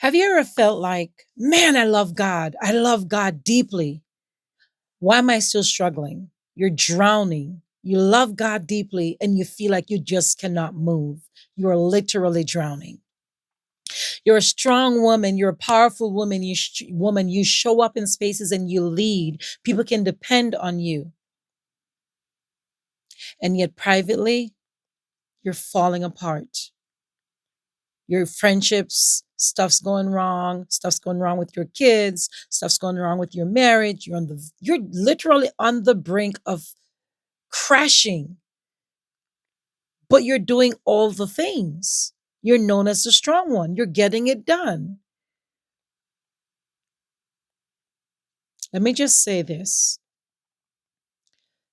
Have you ever felt like, man, I love God. I love God deeply. Why am I still struggling? You're drowning. You love God deeply and you feel like you just cannot move. You're literally drowning. You're a strong woman. You're a powerful woman. Woman, you show up in spaces and you lead. People can depend on you. And yet, privately, you're falling apart. Your friendships, stuff's going wrong with your kids, stuff's going wrong with your marriage. You're literally on the brink of crashing, but you're doing all the things. You're known as the strong one. You're getting it done. Let me just say this.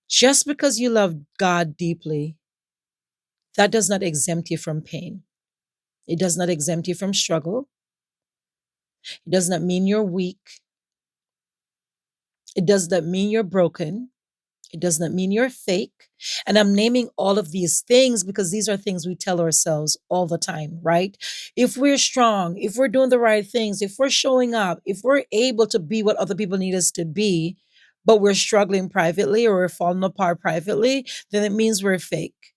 Just because you love God deeply, that does not exempt you from pain. It does not exempt you from struggle. It does not mean you're weak. It does not mean you're broken. It does not mean you're fake. And I'm naming all of these things because these are things we tell ourselves all the time, right? If we're strong, if we're doing the right things, if we're showing up, if we're able to be what other people need us to be, but we're struggling privately or we're falling apart privately, then it means we're fake.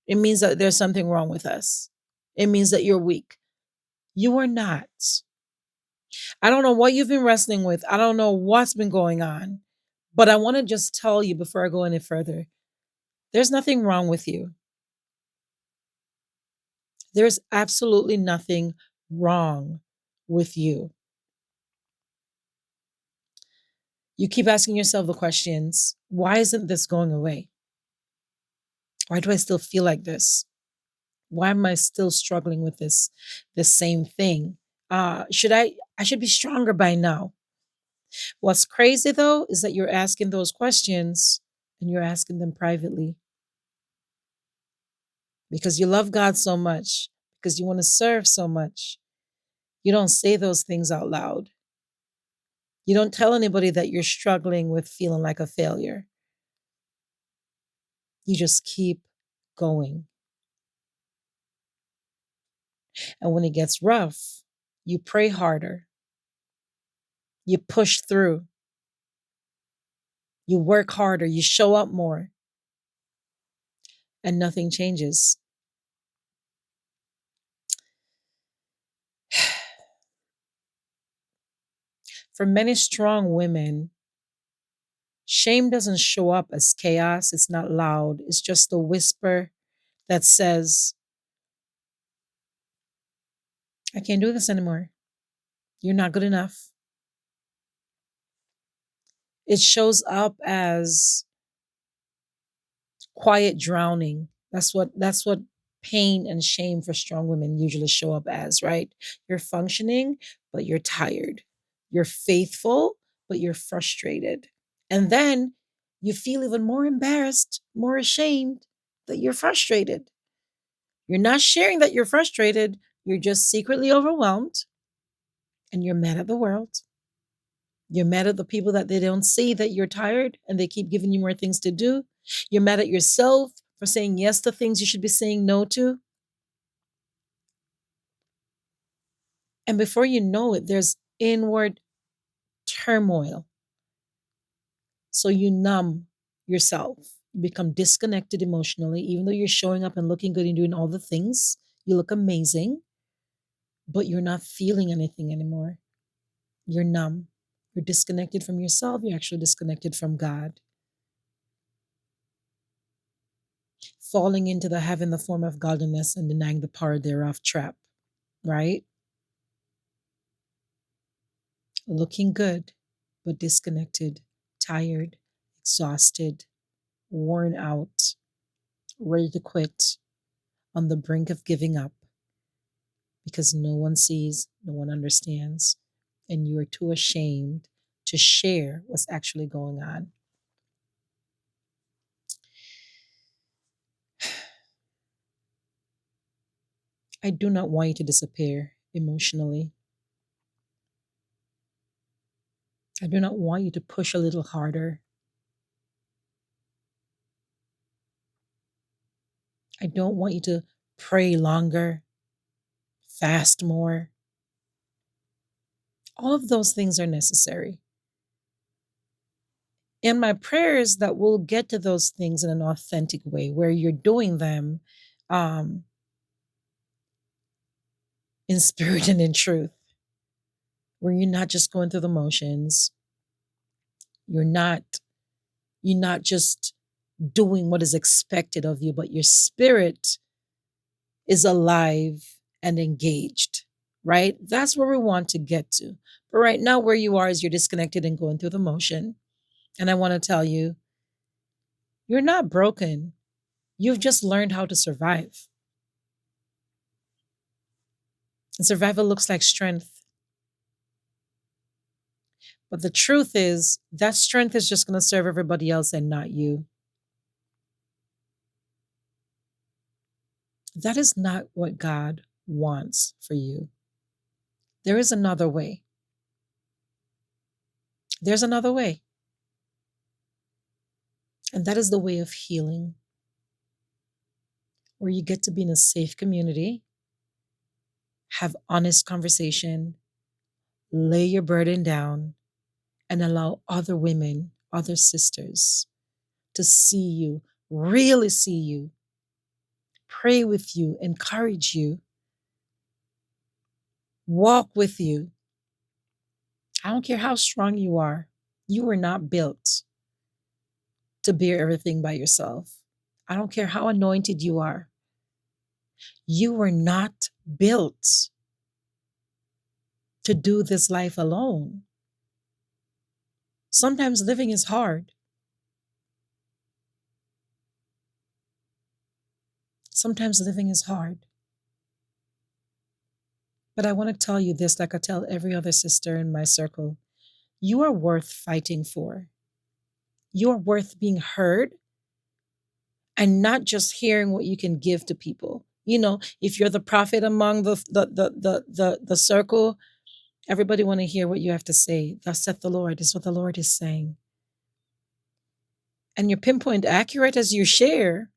It means that there's something wrong with us. It means that you're weak. You are not. I don't know what you've been wrestling with. I don't know what's been going on. But I want to just tell you before I go any further, there's nothing wrong with you. There's absolutely nothing wrong with you. You keep asking yourself the questions, why isn't this going away? Why do I still feel like this? Why am I still struggling with this same thing? I should be stronger by now. What's crazy though is that you're asking those questions and you're asking them privately because you love God so much, because you want to serve so much. You don't say those things out loud. You don't tell anybody that you're struggling with feeling like a failure. You just keep going. And when it gets rough, you pray harder, you push through, you work harder, you show up more, and nothing changes. For many strong women, shame doesn't show up as chaos, it's not loud, it's just a whisper that says, I can't do this anymore. You're not good enough. It shows up as quiet drowning. That's what pain and shame for strong women usually show up as, right? You're functioning, but you're tired. You're faithful, but you're frustrated. And then you feel even more embarrassed, more ashamed that you're frustrated. You're not sharing that you're frustrated, you're just secretly overwhelmed and you're mad at the world. You're mad at the people that they don't see that you're tired and they keep giving you more things to do. You're mad at yourself for saying yes to things you should be saying no to. And before you know it, there's inward turmoil. So you numb yourself. You become disconnected emotionally, even though you're showing up and looking good and doing all the things. You look amazing, but you're not feeling anything anymore. You're numb. You're disconnected from yourself. You're actually disconnected from God. Falling into the having the form of godliness and denying the power thereof trap, right? Looking good, but disconnected, tired, exhausted, worn out, ready to quit, on the brink of giving up because no one sees, no one understands, and you are too ashamed to share what's actually going on. I do not want you to disappear emotionally. I do not want you to push a little harder. I don't want you to pray longer, fast more. All of those things are necessary. And my prayer is that we'll get to those things in an authentic way where you're doing them um, in spirit and in truth, where you're not just going through the motions. You're not you're not just doing what is expected of you, but your spirit is alive and engaged, right? That's where we want to get to. But right now, where you are is you're disconnected and going through the motion. And I want to tell you, you're not broken. You've just learned how to survive. And survival looks like strength. But the truth is, that strength is just going to serve everybody else and not you. That is not what God wants for you. There is another way. There's another way. And that is the way of healing, where you get to be in a safe community, have honest conversation, lay your burden down, and allow other women, other sisters to see you, really see you, pray with you, encourage you, walk with you. I don't care how strong you are, you were not built to bear everything by yourself. I don't care how anointed you are, you were not built to do this life alone. Sometimes living is hard. Sometimes living is hard. But I want to tell you this, like I tell every other sister in my circle, you are worth fighting for. You are worth being heard and not just hearing what you can give to people. You know, if you're the prophet among the circle, everybody want to hear what you have to say. Thus saith the Lord, is what the Lord is saying. And you're pinpoint accurate as you share,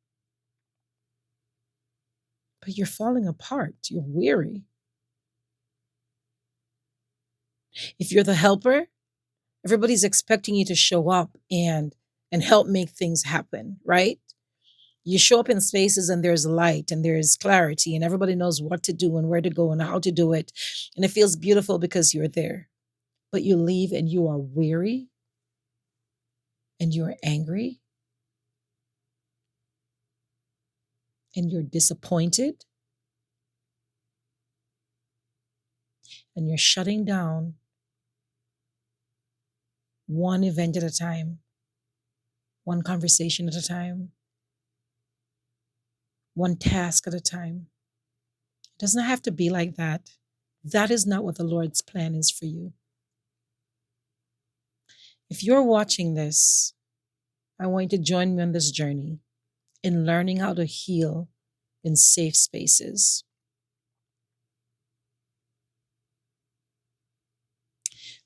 but you're falling apart. You're weary. If you're the helper, everybody's expecting you to show up and help make things happen, right? You show up in spaces and there's light and there's clarity and everybody knows what to do and where to go and how to do it. And it feels beautiful because you're there. But you leave and you are weary and you're angry and you're disappointed and you're shutting down one event at a time, one conversation at a time, one task at a time. It doesn't have to be like that. That is not what the Lord's plan is for you. If you're watching this, I want you to join me on this journey in learning how to heal in safe spaces.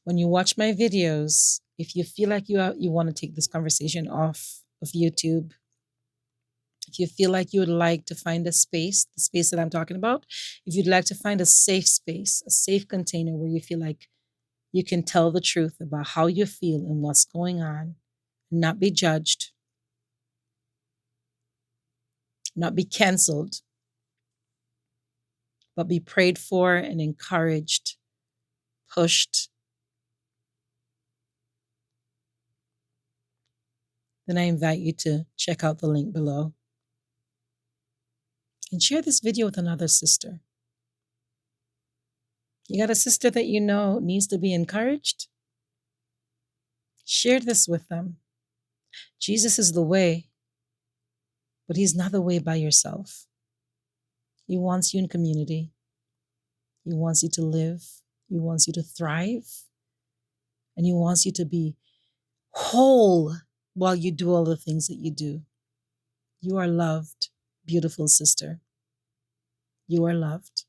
When you watch my videos, if you feel like you want to take this conversation off of YouTube, if you feel like you would like to find a space, the space that I'm talking about, if you'd like to find a safe space, a safe container where you feel like you can tell the truth about how you feel and what's going on, not be judged, not be canceled, but be prayed for and encouraged, pushed, then I invite you to check out the link below and share this video with another sister. You got a sister that you know needs to be encouraged? Share this with them. Jesus is the way, but he's not the way by yourself. He wants you in community. He wants you to live. He wants you to thrive. And he wants you to be whole while you do all the things that you do. You are loved, beautiful sister. You are loved.